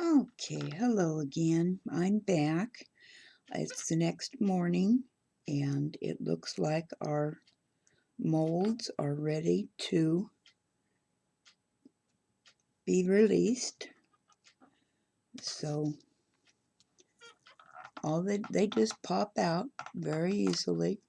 Okay, hello again. I'm back. It's the next morning, and it looks like our molds are ready to be released. So all they just pop out very easily.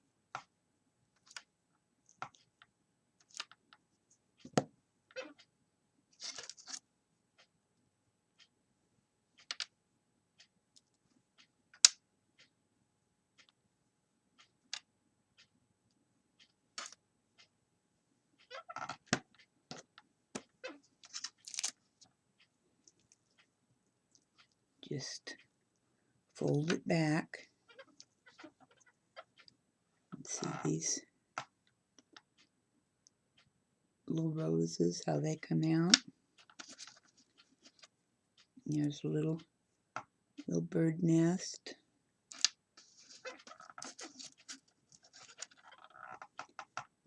Just fold it back. See these little roses, how they come out. There's a little bird nest.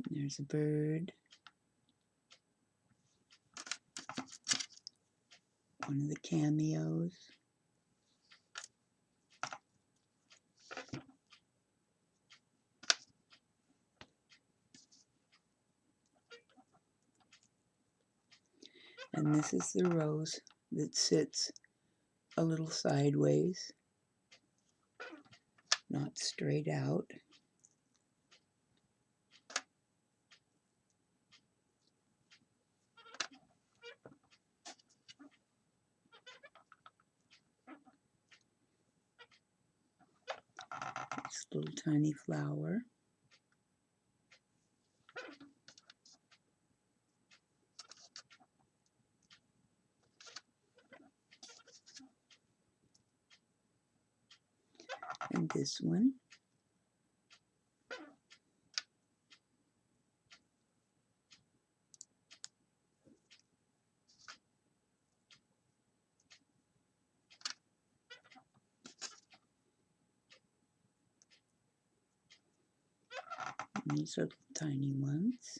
There's a bird. One of the cameos. And this is the rose that sits a little sideways, not straight out. This little tiny flower. And this one. And these are the tiny ones.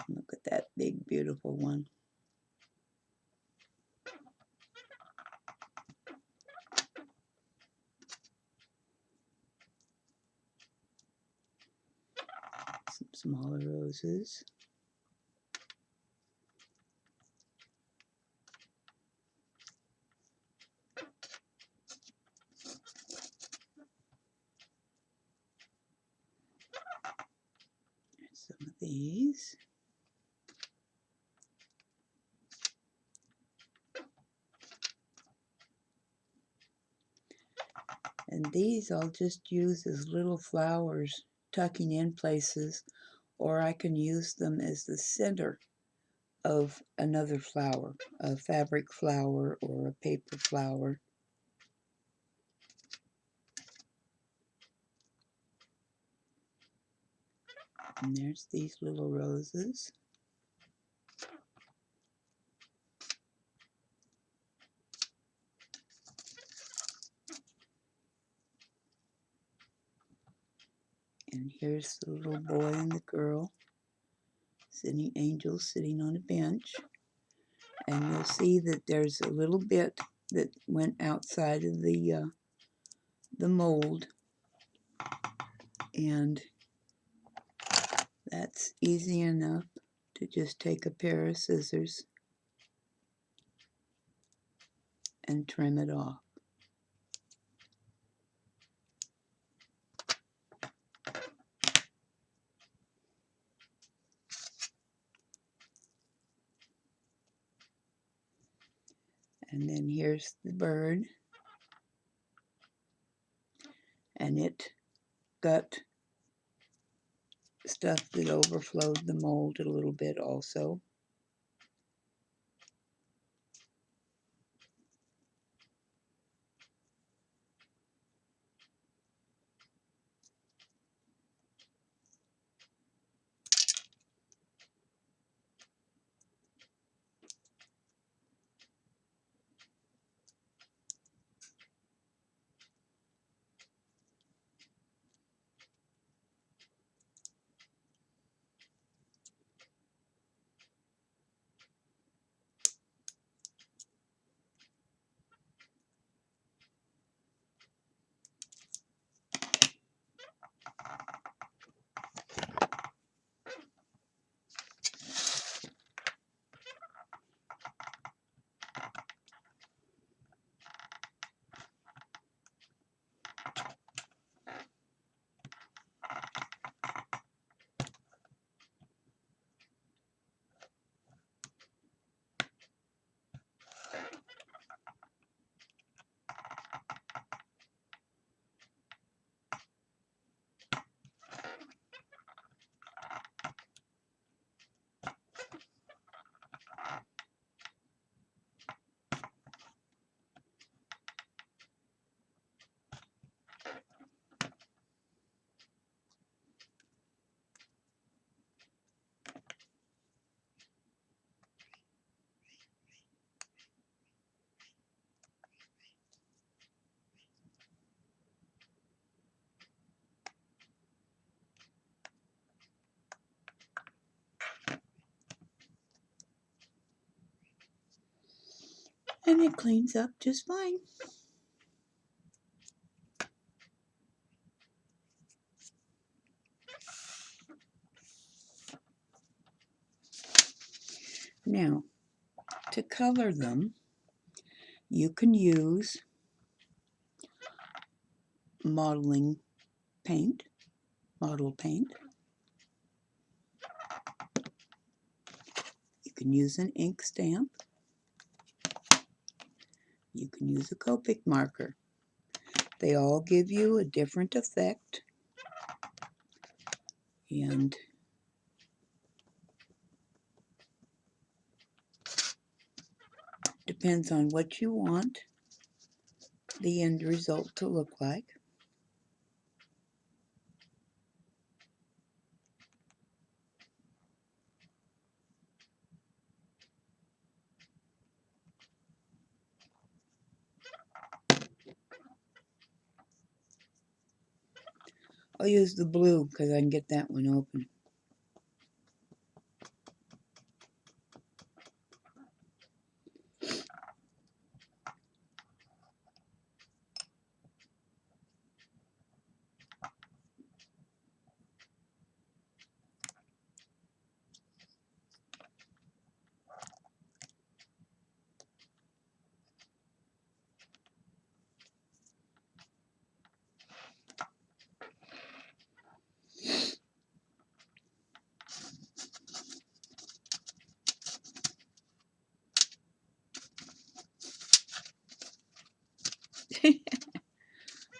Look at that big, beautiful one. Some smaller roses. There's some of these. And these I'll just use as little flowers tucking in places, or I can use them as the center of another flower, a fabric flower or a paper flower. And there's these little roses. And here's the little boy and the girl, angels sitting on a bench. And you'll see that there's a little bit that went outside of the mold. And that's easy enough to just take a pair of scissors and trim it off. And then here's the bird. And it got stuff that overflowed the mold a little bit also. And it cleans up just fine. Now, to color them, you can use modeling paint, model paint. You can use an ink stamp. You can use a Copic marker. They all give you a different effect, and depends on what you want the end result to look like. I'll use the blue because I can get that one open.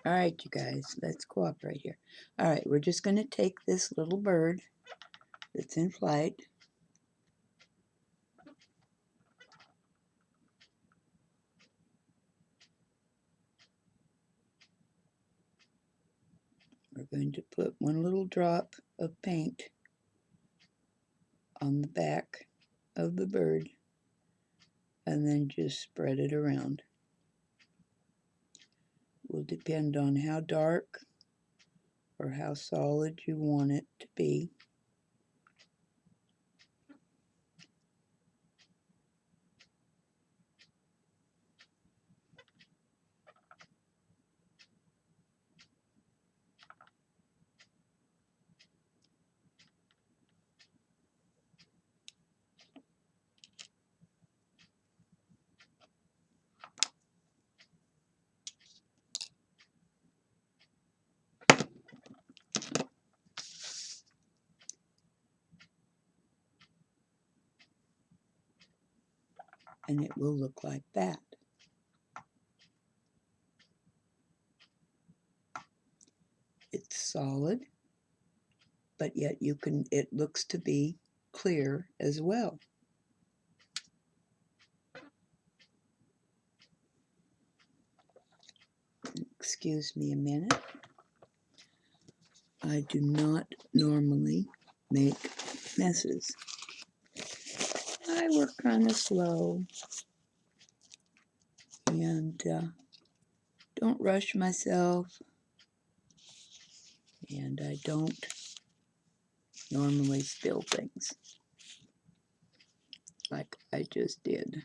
All right, you guys, let's cooperate here. All right, we're just going to take this little bird that's in flight. We're going to put one little drop of paint on the back of the bird and then just spread it around. Will depend on how dark or how solid you want it to be. And it will look like that. It's solid, but yet it looks to be clear as well. Excuse me a minute. I do not normally make messes. I work kind of slow and don't rush myself, and I don't normally spill things like I just did.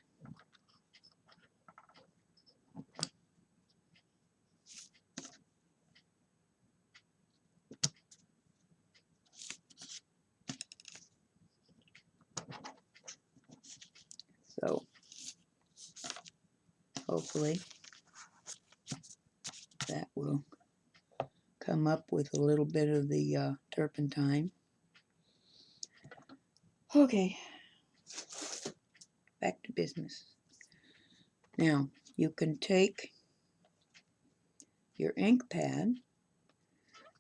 So hopefully that will come up with a little bit of the turpentine. Okay, back to business. Now, you can take your ink pad,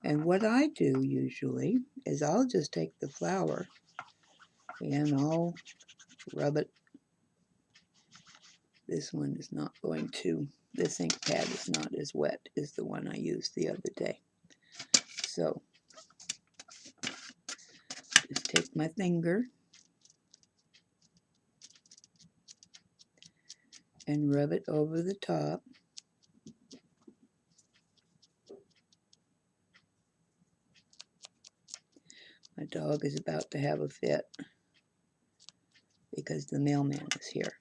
and what I do usually is I'll just take the flour and I'll rub it. This one is not going to, this ink pad is not as wet as the one I used the other day. So, just take my finger and rub it over the top. My dog is about to have a fit because the mailman is here.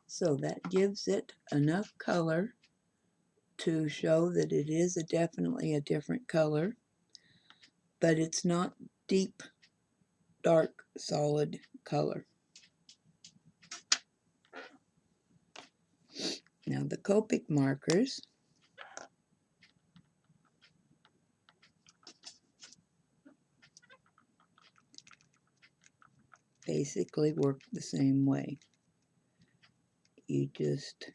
So that gives it enough color to show that it is definitely a different color, but it's not deep, dark, solid color. Now the Copic markers basically work the same way. You just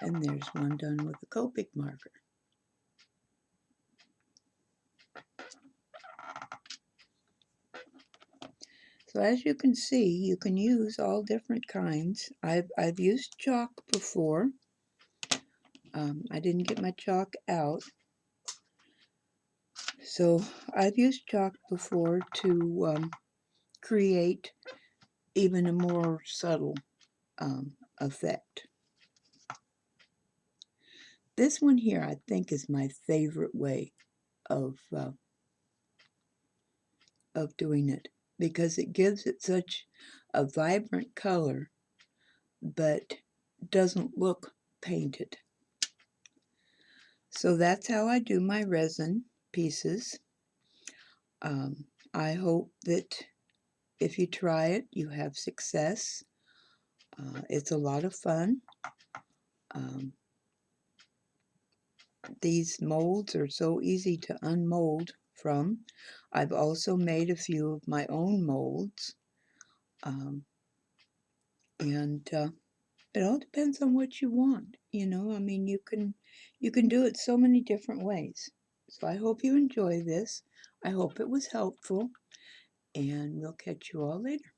and there's one done with the Copic marker. So as you can see, you can use all different kinds. I've used chalk before. I didn't get my chalk out. So I've used chalk before to create even a more subtle effect. This one here, I think, is my favorite way of doing it because it gives it such a vibrant color, but doesn't look painted. So that's how I do my resin pieces. I hope that if you try it, you have success. It's a lot of fun. These molds are so easy to unmold from. I've also made a few of my own molds. And it all depends on what you want. You know, I mean, you can do it so many different ways. So I hope you enjoy this. I hope it was helpful, and we'll catch you all later.